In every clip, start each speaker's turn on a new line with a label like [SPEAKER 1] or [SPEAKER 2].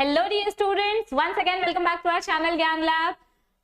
[SPEAKER 1] Hello dear students, once again welcome back to our channel Gyan lab.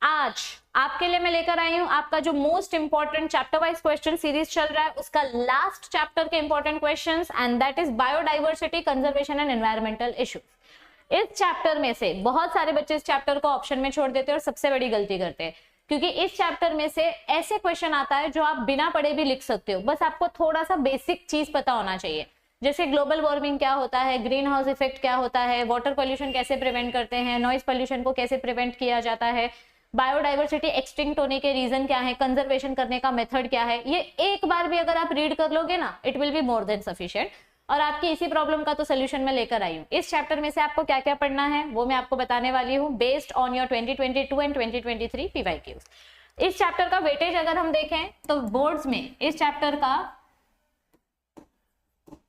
[SPEAKER 1] आज आपके लिए मैं लेकर आई हूं आपका जो most important chapter wise question series चल रहा है उसका लास्ट चैप्टर के important questions and that is biodiversity, conservation and environmental issues. इस चैप्टर में से बहुत सारे बच्चे इस चैप्टर को ऑप्शन में छोड़ देते हैं और सबसे बड़ी गलती करते हैं, क्योंकि इस चैप्टर में से ऐसे क्वेश्चन आता है जो आप बिना पढ़े भी लिख सकते हो। बस आपको थोड़ा सा बेसिक चीज पता होना चाहिए, जैसे ग्लोबल वार्मिंग क्या होता है, ग्रीन हाउस इफेक्ट क्या होता है, वाटर पोल्यूशन कैसे प्रिवेंट करते हैं, नॉइज पोल्यूशन को कैसे प्रिवेंट किया जाता है, बायोडाइवर्सिटी एक्सटिंक्ट होने के रीजन क्या है, कंजर्वेशन करने का मेथड क्या है। ये एक बार भी अगर आप रीड कर लोगे ना, it will be more than sufficient. और आपकी इसी प्रॉब्लम का तो सोल्यूशन मैं लेकर आई हूँ। इस चैप्टर में से आपको क्या क्या पढ़ना है वो मैं आपको बताने वाली हूँ, based on your 2022 and 2023 PYQs। इस चैप्टर का वेटेज अगर हम देखें तो बोर्ड्स में इस चैप्टर का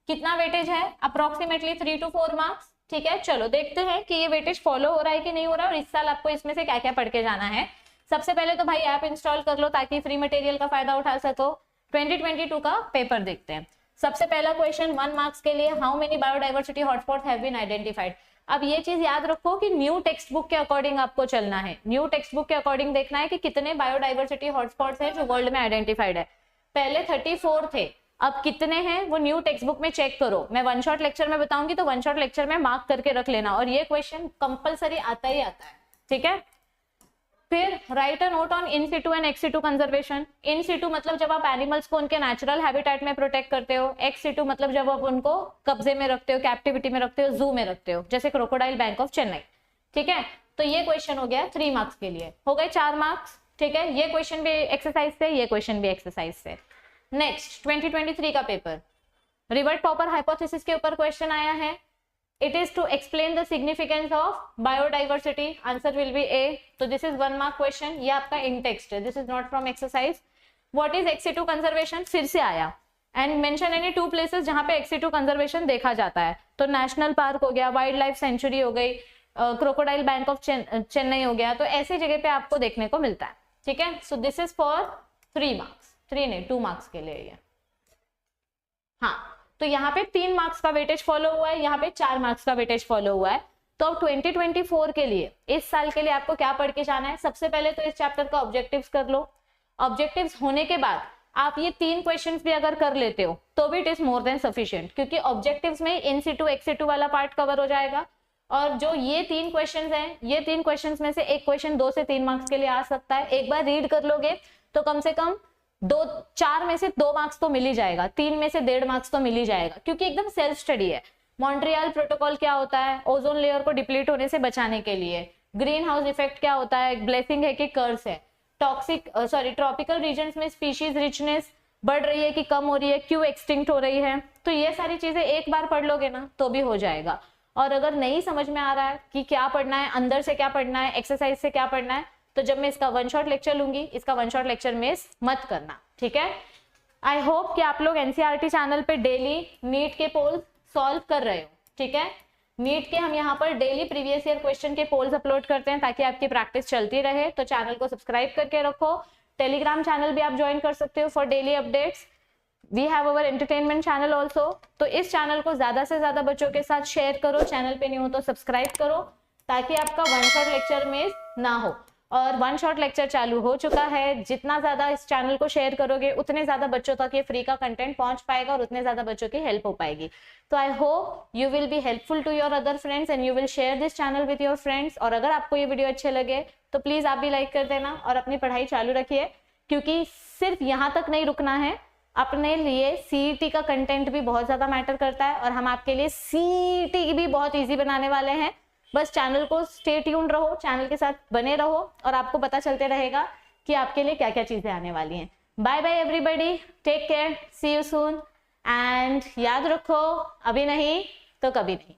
[SPEAKER 1] कितना वेटेज है, अप्रोक्सीमेटली 3 to 4 मार्क्स। ठीक है, चलो देखते हैं कि ये वेटेज फॉलो हो रहा है कि नहीं हो रहा है और इस साल आपको इसमें से क्या क्या पढ़ के जाना है। सबसे पहले तो भाई ऐप इंस्टॉल कर लो ताकि फ्री मटेरियल का फायदा उठा सको। 2022 का पेपर देखते हैं। सबसे पहला क्वेश्चन 1 मार्क्स के लिए, how many biodiversity hotspot have been identified. अब ये चीज याद रखो कि न्यू टेक्स्ट बुक के अकॉर्डिंग आपको चलना है। न्यू टेक्स्ट बुक के अकॉर्डिंग देखना है कि कितने बायोडाइवर्सिटी हॉटस्पॉट्स हैं जो वर्ल्ड में आइडेंटिफाइड है। पहले 34 थे, अब कितने हैं वो न्यू टेक्स्ट बुक में चेक करो। मैं वन शॉट लेक्चर में बताऊंगी तो वन शॉट लेक्चर में मार्क करके रख लेना, और ये क्वेश्चन कंपलसरी आता ही आता है। ठीक है, फिर right a note on in Situ and x situ conservation. इन सिटू मतलब जब आप एनिमल्स को उनके नेचुरल हैबिटेट में प्रोटेक्ट करते हो, एक्स सिटू मतलब जब आप उनको कब्जे में रखते हो, कैप्टिविटी में रखते हो, जू में रखते हो, जैसे क्रोकोडाइल बैंक ऑफ चेन्नई। ठीक है, तो ये क्वेश्चन हो गया 3 मार्क्स के लिए, हो गए 4 मार्क्स। ठीक है, ये क्वेश्चन भी एक्सरसाइज से, ये क्वेश्चन भी एक्सरसाइज से। नेक्स्ट 2023 का पेपर रिवर्ट पॉपर हाइपोथेसिस के ऊपर क्वेश्चन आया है। It is to explain the significance of biodiversity, answer will be A. तो दिस इज 1 मार्क क्वेश्चन, ये आपका इन टेक्स्ट है, this is not from exercise. What is ex situ conservation, फिर से आया, एंड मेंशन एनी 2 प्लेसेस जहां पे x situ conservation देखा जाता है। तो नेशनल पार्क हो गया, वाइल्ड लाइफ सेंचुरी हो गई, क्रोकोडाइल बैंक ऑफ चेन्नई हो गया, तो ऐसी जगह पे आपको देखने को मिलता है। ठीक है, so this is for 3 marks, 3 नहीं 2 मार्क्स के लिए ये। हाँ, तो यहाँ पे 3 मार्क्स का वेटेज फॉलो हुआ है, यहाँ पे 4 मार्क्स का वेटेज फॉलो हुआ है। तो अब 2024 के लिए, इस साल के लिए आपको क्या पढ़ के जाना है। सबसे पहले तो इस चैप्टर का ऑब्जेक्टिव्स कर लो। ऑब्जेक्टिव्स होने के बाद आप ये 3 क्वेश्चंस भी अगर कर लेते हो तो भी it is more than sufficient, क्योंकि ऑब्जेक्टिव्स में इन सिटू एक्स सिटू वाला पार्ट कवर हो जाएगा। और जो ये 3 क्वेश्चंस हैं, ये 3 क्वेश्चंस में से एक क्वेश्चन 2 से 3 मार्क्स के लिए आ सकता है। एक बार रीड कर लोगे तो कम से कम 4 में से 2 मार्क्स तो मिल ही जाएगा, 3 में से 1.5 मार्क्स तो मिल ही जाएगा, क्योंकि एकदम सेल्फ स्टडी है। मॉन्ट्रियल प्रोटोकॉल क्या होता है, ओजोन लेयर को डिप्लीट होने से बचाने के लिए। ग्रीन हाउस इफेक्ट क्या होता है, ब्लेसिंग है कि कर्स है। ट्रॉपिकल रीजन्स में स्पीशीज रिचनेस बढ़ रही है कि कम हो रही है, क्यों एक्सटिंक्ट हो रही है। तो ये सारी चीजें एक बार पढ़ लोगे ना तो भी हो जाएगा। और अगर नहीं समझ में आ रहा है कि क्या पढ़ना है, अंदर से क्या पढ़ना है, एक्सरसाइज से क्या पढ़ना है, तो जब मैं इसका वन शॉट लेक्चर लूंगी, इसका वन शॉट लेक्चर मिस मत करना। ठीक है, आई होप कि आप लोग एनसीईआरटी चैनल पे डेली नीट के पोल्स सॉल्व कर रहे हो। ठीक है, नीट के हम यहाँ पर डेली प्रीवियस ईयर क्वेश्चन के पोल्स अपलोड करते हैं ताकि आपकी प्रैक्टिस चलती रहे। तो चैनल को सब्सक्राइब करके रखो। टेलीग्राम चैनल भी आप ज्वाइन कर सकते हो for daily updates. We have our entertainment channel also. तो इस चैनल को ज्यादा से ज्यादा बच्चों के साथ शेयर करो। चैनल पे नहीं हो तो सब्सक्राइब करो ताकि आपका वन शॉट लेक्चर मिस ना हो। और वन शॉट लेक्चर चालू हो चुका है, जितना ज्यादा इस चैनल को शेयर करोगे उतने ज्यादा बच्चों तक ये फ्री का कंटेंट पहुंच पाएगा और उतने ज्यादा बच्चों की हेल्प हो पाएगी। तो I hope you will be helpful to your other friends and you will share this channel with your friends. और अगर आपको ये वीडियो अच्छे लगे तो प्लीज आप भी लाइक कर देना और अपनी पढ़ाई चालू रखिए, क्योंकि सिर्फ यहाँ तक नहीं रुकना है। अपने लिए सीईटी का कंटेंट भी बहुत ज्यादा मैटर करता है और हम आपके लिए सीईटी भी बहुत ईजी बनाने वाले हैं। बस चैनल को स्टे ट्यून्ड रहो, चैनल के साथ बने रहो और आपको पता चलते रहेगा कि आपके लिए क्या क्या चीजें आने वाली हैं। Bye bye everybody, take care, see you soon, and याद रखो, अभी नहीं तो कभी नहीं।